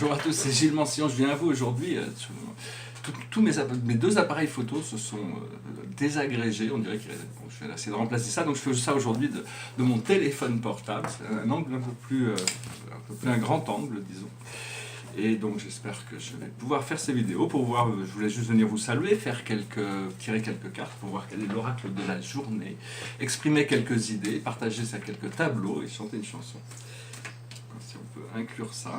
Bonjour à tous, c'est Gilles Mancian, je viens à vous aujourd'hui. Tous mes deux appareils photo se sont désagrégés, on dirait que bon, je vais essayer de remplacer ça, donc je fais ça aujourd'hui de mon téléphone portable, c'est un angle un grand angle disons. Et donc j'espère que je vais pouvoir faire ces vidéos pour voir, je voulais juste venir vous saluer, tirer quelques cartes pour voir quel est l'oracle de la journée, exprimer quelques idées, partager ça quelques tableaux et chanter une chanson. Si on peut inclure ça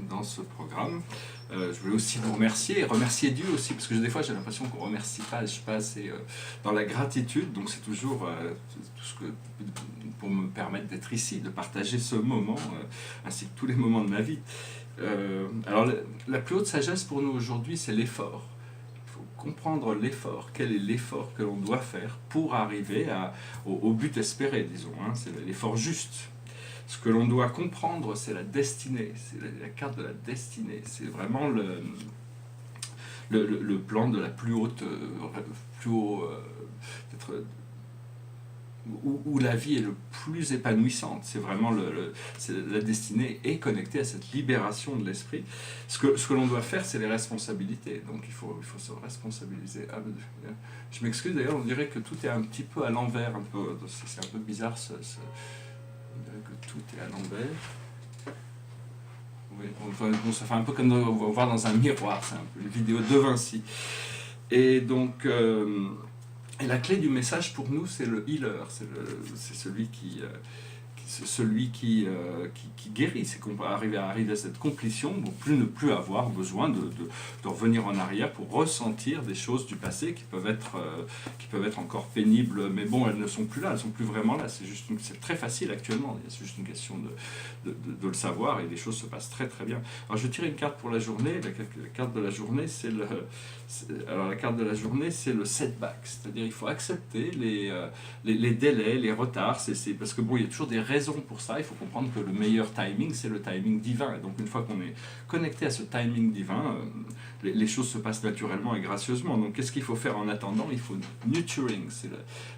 dans ce programme. Je voulais aussi vous remercier, et remercier Dieu aussi, parce que des fois j'ai l'impression qu'on ne remercie pas, je ne suis pas assez dans la gratitude, donc c'est toujours tout ce que, pour me permettre d'être ici, de partager ce moment, ainsi que tous les moments de ma vie. Alors la plus haute sagesse pour nous aujourd'hui, c'est l'effort. Il faut comprendre l'effort, quel est l'effort que l'on doit faire pour arriver au but espéré, disons, hein, c'est l'effort juste. Ce que l'on doit comprendre, c'est la destinée, c'est la carte de la destinée, c'est vraiment le plan de la plus haute, peut-être, où la vie est le plus épanouissante. C'est vraiment la destinée est connectée à cette libération de l'esprit. Ce que l'on doit faire, c'est les responsabilités. Donc il faut se responsabiliser. Je m'excuse d'ailleurs, on dirait que tout est un petit peu à l'envers, c'est un peu bizarre. On dirait que tout est à l'envers. Oui, ça fait un peu comme on va voir dans un miroir, c'est un peu une vidéo de Vinci. Et donc, et la clé du message pour nous, c'est le healer, c'est celui qui guérit, c'est qu'on peut arriver à cette complétion, donc ne plus avoir besoin de revenir en arrière pour ressentir des choses du passé qui peuvent être encore pénibles, mais bon, elles ne sont plus là, elles ne sont plus vraiment là, c'est très facile actuellement, c'est juste une question de le savoir et les choses se passent très très bien. Alors je vais tirer une carte pour la journée, la carte de la journée, c'est le setback, c'est-à-dire il faut accepter les délais, les retards, c'est parce que bon, il y a toujours des raisons pour ça, il faut comprendre que le meilleur timing, c'est le timing divin, et donc une fois qu'on est connecté à ce timing divin, les choses se passent naturellement et gracieusement. Donc qu'est-ce qu'il faut faire en attendant? Il faut nurturing, c'est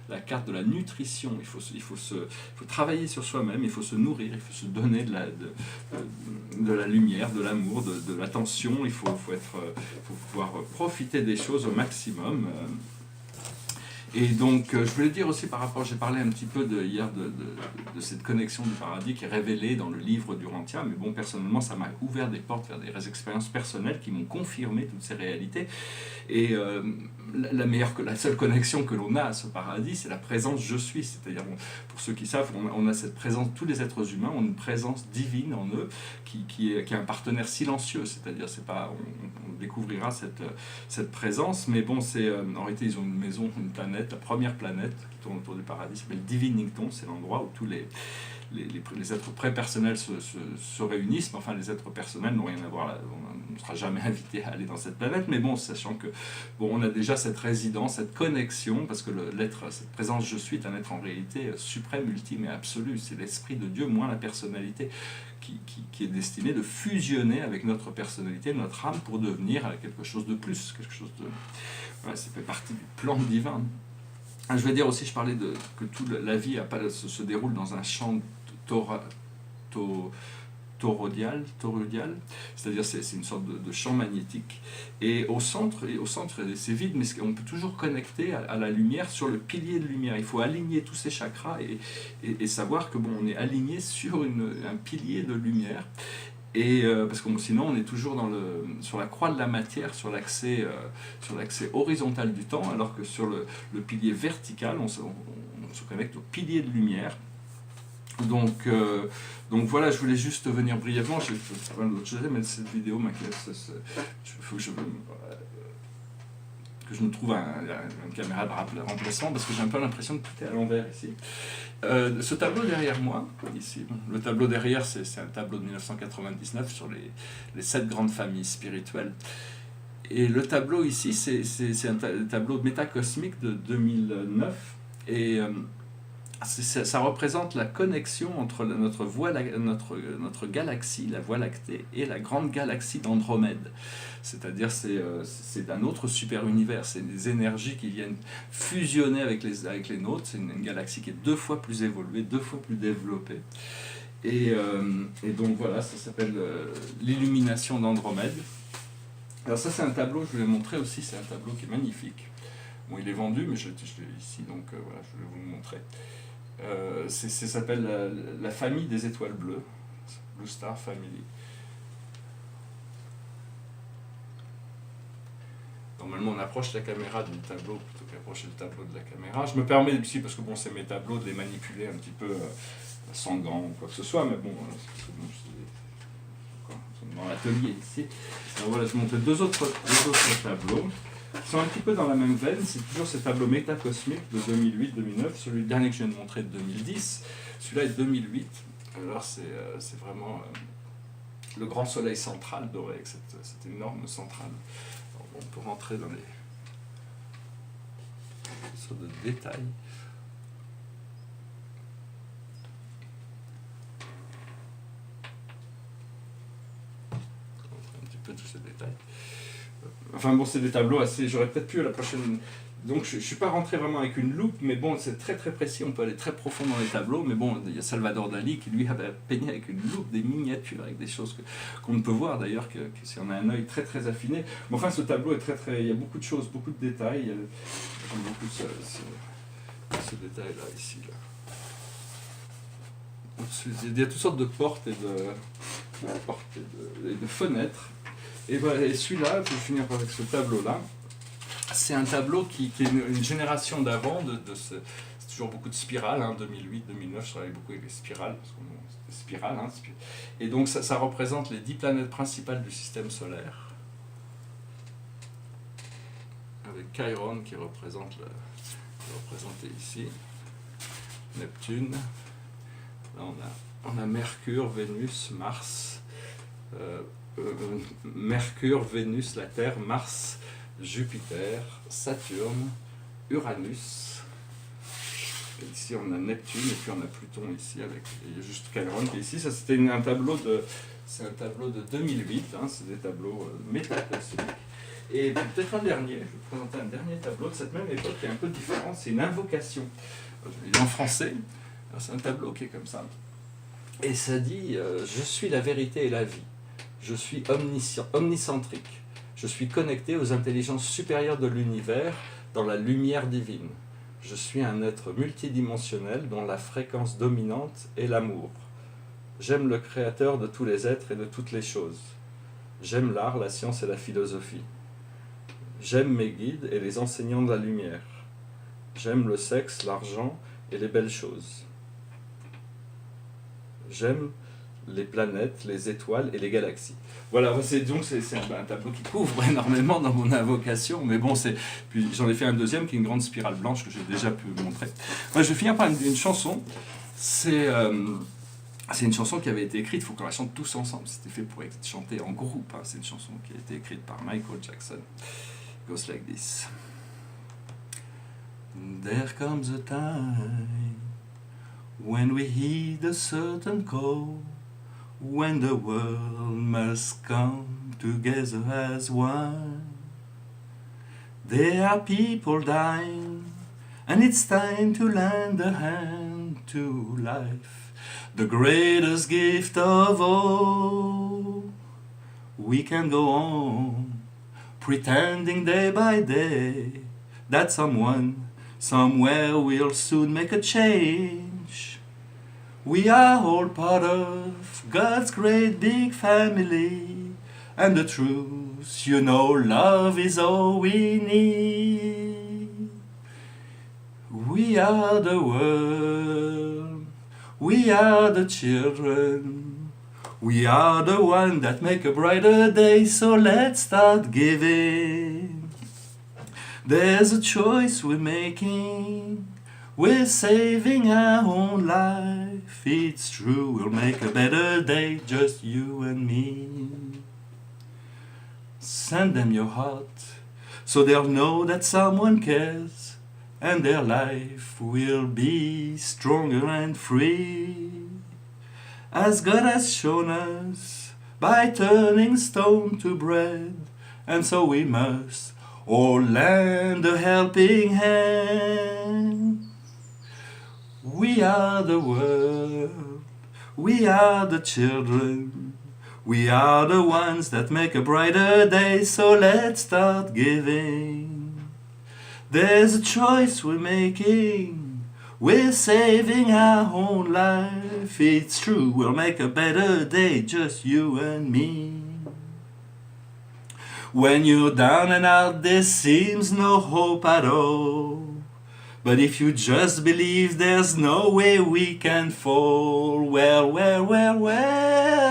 la carte de la nutrition, il faut travailler sur soi-même, il faut se nourrir, il faut se donner de la lumière, de l'amour, de l'attention, il faut pouvoir profiter des choses au maximum. Et donc, je voulais dire aussi par rapport, j'ai parlé un petit peu hier de cette connexion du paradis qui est révélée dans le livre d'Urantia, mais bon, personnellement, ça m'a ouvert des portes vers des expériences personnelles qui m'ont confirmé toutes ces réalités. Et la seule connexion que l'on a à ce paradis, c'est la présence je suis. C'est-à-dire, pour ceux qui savent, on a cette présence, tous les êtres humains ont une présence divine en eux qui est un partenaire silencieux. C'est-à-dire, on découvrira cette présence, mais bon, en réalité, ils ont une maison, une planète, la première planète qui tourne autour du paradis s'appelle Divinington, c'est l'endroit où tous les êtres prépersonnels se réunissent, mais enfin les êtres personnels n'ont rien à voir là, on ne sera jamais invité à aller dans cette planète, mais bon, sachant que on a déjà cette résidence, cette connexion, parce que cette présence je suis est un être en réalité suprême, ultime et absolu, c'est l'esprit de Dieu moins la personnalité qui est destiné de fusionner avec notre personnalité, notre âme pour devenir quelque chose de plus, quelque chose de... Voilà, ça fait partie du plan divin. Je vais dire aussi, je parlais que toute la vie se déroule dans un champ toroidal, c'est-à-dire c'est une sorte de champ magnétique. Et au centre c'est vide, mais on peut toujours connecter à la lumière sur le pilier de lumière. Il faut aligner tous ces chakras et savoir que bon, on est aligné sur un pilier de lumière. Et parce que sinon on est toujours sur la croix de la matière, sur l'accès horizontal du temps, alors que sur le pilier vertical, on se connecte au pilier de lumière. Donc voilà, je voulais juste venir brièvement, j'ai fait plein d'autres choses, mais cette vidéo m'inquiète, il faut que je me trouve une caméra de remplacement, parce que j'ai un peu l'impression que tout est à l'envers ici. Ce tableau derrière moi, ici, le tableau derrière, c'est un tableau de 1999 sur les 7 grandes familles spirituelles. Et le tableau ici, c'est un tableau métacosmique de 2009. Et ça représente la connexion entre notre galaxie, la Voie lactée, et la grande galaxie d'Andromède. C'est-à-dire c'est d'un autre super univers, c'est des énergies qui viennent fusionner avec les nôtres, c'est une galaxie qui est 2 fois plus évoluée, 2 fois plus développée. Et donc voilà, ça s'appelle l'illumination d'Andromède. Alors ça c'est un tableau, je vous l'ai montré aussi, c'est un tableau qui est magnifique. Bon, il est vendu, mais je l'ai ici, donc voilà, je vais vous le montrer. Ça s'appelle la famille des étoiles bleues, Blue Star Family. Normalement, on approche la caméra du tableau plutôt qu'approcher le tableau de la caméra. Je me permets ici, parce que bon, c'est mes tableaux, de les manipuler un petit peu sans gants ou quoi que ce soit, mais bon, c'est dans l'atelier ici. Alors voilà, je vous montre deux autres tableaux qui sont un petit peu dans la même veine. C'est toujours ces tableaux métacosmiques de 2008-2009. Celui le dernier que je viens de montrer de 2010. Celui-là est 2008. Alors c'est vraiment le grand soleil central doré avec cette énorme centrale. Alors, on peut rentrer dans les sortes de détails. Un petit peu tous ces détails. Enfin bon, c'est des tableaux assez... J'aurais peut-être pu à la prochaine... Donc je ne suis pas rentré vraiment avec une loupe, mais bon, c'est très très précis, on peut aller très profond dans les tableaux, mais bon, il y a Salvador Dali qui lui avait peigné avec une loupe des miniatures, avec des choses qu'on ne peut voir d'ailleurs que si on a un œil très très affiné. Mais enfin, ce tableau est très très... Il y a beaucoup de choses, beaucoup de détails. J'aime beaucoup ce détail-là, ici. Là. Il y a toutes sortes de portes et de fenêtres. Et voilà, et celui-là, je vais finir avec ce tableau-là. C'est un tableau qui est une génération d'avant, c'est toujours beaucoup de spirales, hein, 2008-2009, je travaillais beaucoup avec les spirales, parce que c'était spirales, hein, et donc ça représente les 10 planètes principales du système solaire, avec Chiron qui est représenté ici, Neptune, là on a Mercure, Vénus, Mars, Mercure, Vénus, la Terre, Mars, Jupiter, Saturne, Uranus. Et ici on a Neptune et puis on a Pluton ici avec juste Chiron qui est ici. Ça c'était un tableau de 2008. Hein, c'est des tableaux métacosmiques. Et peut-être un dernier. Je vais vous présenter un dernier tableau de cette même époque qui est un peu différent. C'est une invocation. Il est en français. C'est un tableau qui est comme ça. Et ça dit je suis la vérité et la vie. Je suis omnicentrique. Je suis connecté aux intelligences supérieures de l'univers dans la lumière divine. Je suis un être multidimensionnel dont la fréquence dominante est l'amour. J'aime le créateur de tous les êtres et de toutes les choses. J'aime l'art, la science et la philosophie. J'aime mes guides et les enseignants de la lumière. J'aime le sexe, l'argent et les belles choses. J'aime les planètes, les étoiles et les galaxies. Voilà, c'est un tableau qui couvre énormément dans mon invocation, mais bon, puis j'en ai fait un deuxième qui est une grande spirale blanche que j'ai déjà pu montrer. Moi, je vais finir par une chanson. C'est une chanson qui avait été écrite, il faut qu'on la chante tous ensemble. C'était fait pour être chanté en groupe. Hein. C'est une chanson qui a été écrite par Michael Jackson. It goes like this. There comes a time when we heed a certain call, when the world must come together as one. There are people dying, and it's time to lend a hand to life, the greatest gift of all. We can go on, pretending day by day that someone, somewhere will soon make a change. We are all part of God's great big family, and the truth, you know, love is all we need. We are the world, we are the children, we are the ones that make a brighter day, so let's start giving. There's a choice we're making, we're saving our own life. It's true, we'll make a better day, just you and me. Send them your heart, so they'll know that someone cares, and their life will be stronger and free. As God has shown us, by turning stone to bread, and so we must all lend a helping hand. We are the world, We are the children. We are the ones that make a brighter day, so let's start giving. There's a choice we're making. We're saving our own life. It's true, we'll make a better day, just you and me. When you're down and out, there seems no hope at all. But if you just believe there's no way we can fall, well,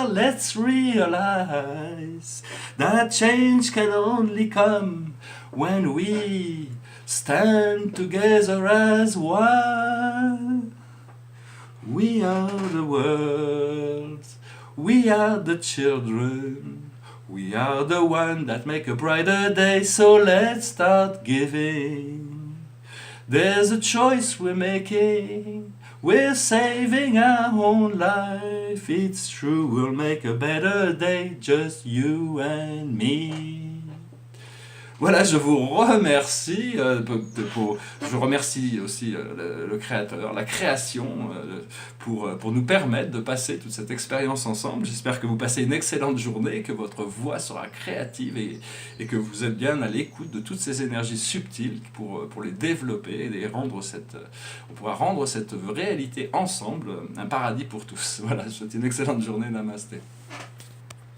let's realize that change can only come when we stand together as one. We are the world, we are the children, we are the one that make a brighter day, so let's start giving. There's a choice we're making. We're saving our own life. It's true, we'll make a better day, just you and me. Voilà, je vous remercie. Je remercie aussi le créateur, la création, pour nous permettre de passer toute cette expérience ensemble. J'espère que vous passez une excellente journée, que votre voix sera créative et que vous êtes bien à l'écoute de toutes ces énergies subtiles pour les développer et on pourra rendre cette réalité ensemble un paradis pour tous. Voilà, je vous souhaite une excellente journée. Namasté.